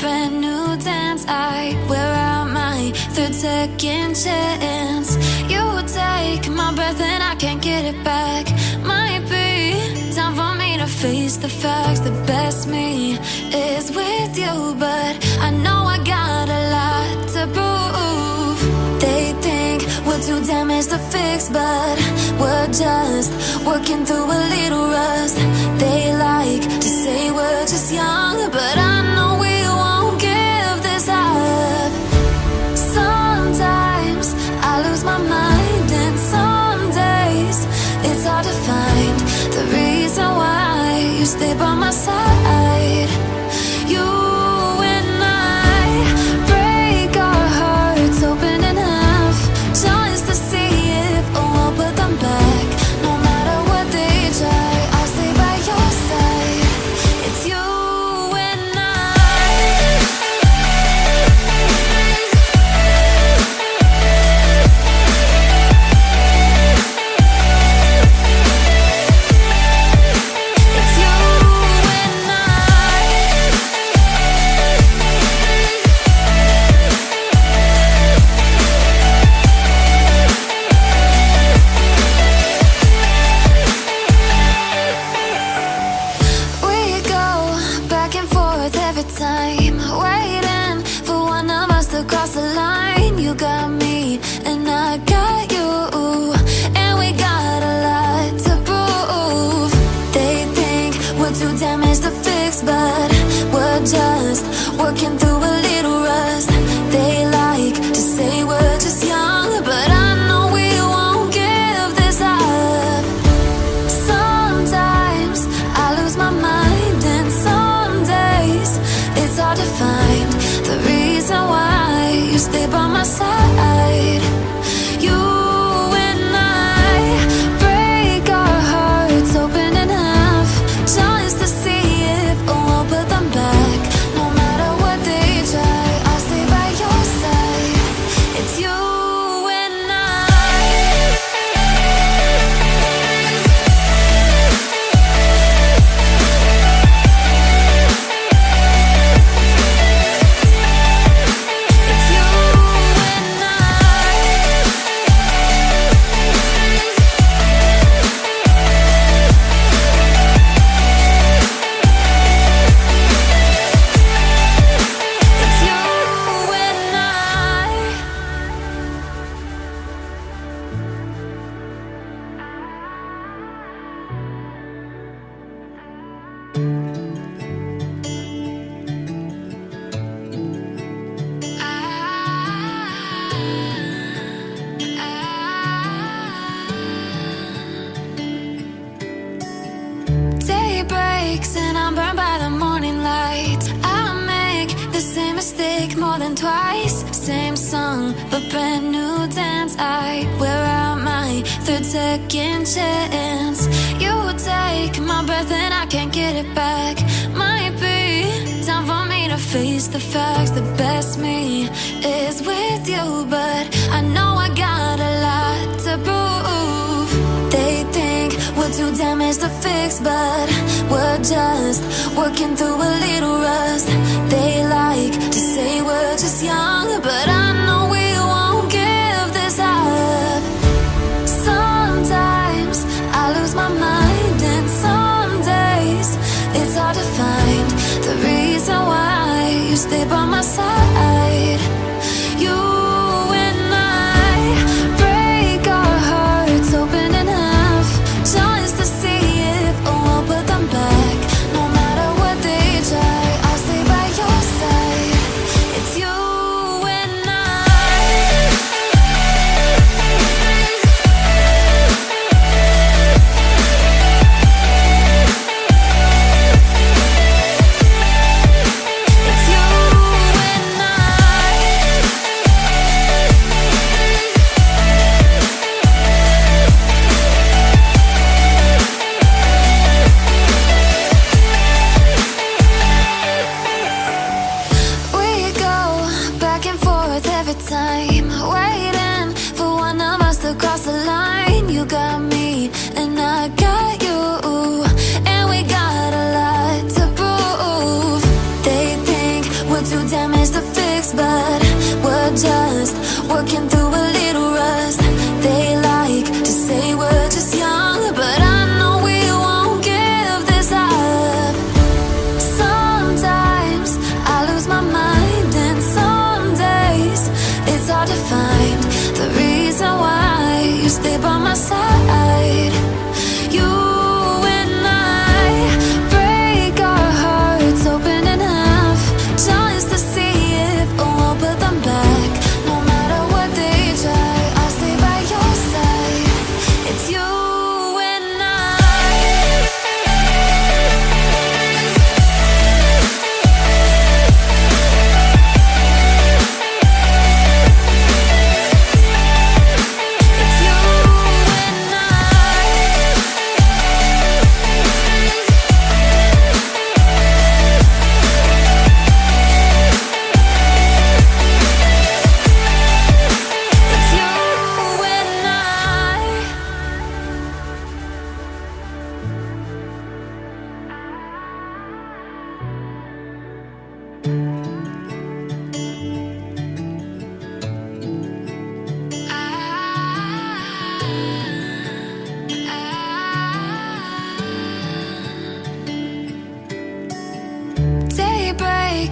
brand new dance. I wear out my third second chance. You take my breath and I can't get it back. Might be time for me to face the facts. The best me is with you, but I know I got a lot to prove. They think we're too damaged to fix, but we're just working through a little rust. They like to say we're just young, but I know we won't give this up. Sometimes I lose my mind, and some days it's hard to find the reason why you stay by my side. You and I break our hearts open in half, just to see if we'll put them back. No matter what they try, I'll stay by your side. It's you and I. It's you and I. We go back and forth every time, waiting for one of us to cross the line. You got me and I got you, and we got a lot to prove. They think we're too damaged to fix, but we're just working through a little rust. They like to say we're just young, but I know we won't give this up. Sometimes I lose my mind, and some days it's hard to find the reason why you stay by my side. You and I break our hearts open in half, just to see if we'll put them back. No matter what they try, I'll stay by your side. It's you and I. It's you and I. It's you and I. Day breaks and I'm burned by the morning light. I make the same mistake more than twice. Same song, but brand new dance. I wear out my third second chance. You take my breath and I can't get it back. Might be time for me to face the facts. The best me is with you, but I know I got a lot to prove. They think we're too damaged to fix, but we're just working through a little rust. They like to say we're just young, but I know we won't give this up. Sometimes I lose my mind, and some days it's hard to find the reason why you stay by my side. You and I break our hearts open in half, just to see if we'll put them back. No matter what they try, I'll stay by your side. It's you and I.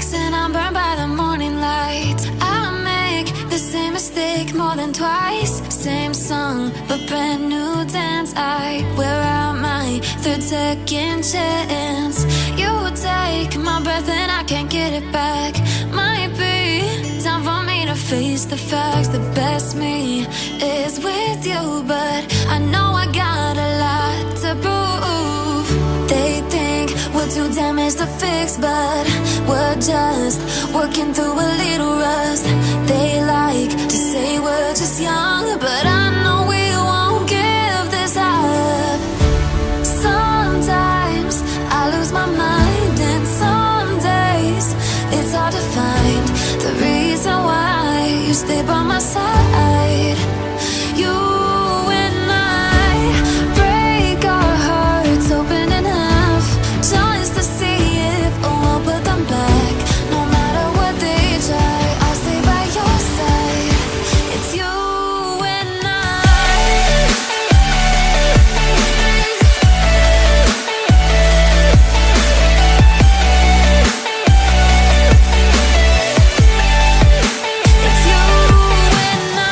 breaks and I'm burned by the morning light. I make the same mistake more than twice. Same song, but brand new dance. I wear out my third second chance. You take my breath and I can't get it back. Might be time for me to face the facts. The best me is with you, but I know I got a lot to prove. They think we're too damaged to fix, but we're just working through a little rust. They like to say we're just young, but I know we won't give this up. Sometimes I lose my mind, and some days it's hard to find the reason why you stay by my side. You and I break our hearts open in half, just to see if we'll put them back. No matter what they try, I'll stay by your side. It's you and I. It's you and I.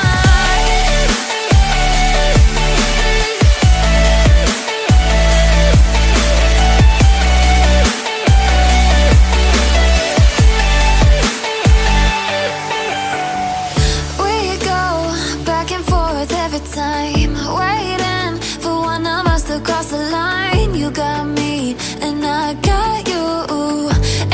We go back and forth every time, waiting for one of us to cross the line. You got me and I got you,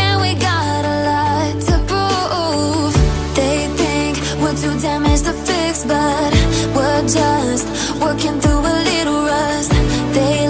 and we got a lot to prove. They think we're too damaged to fix, but we're just working through a little rust. They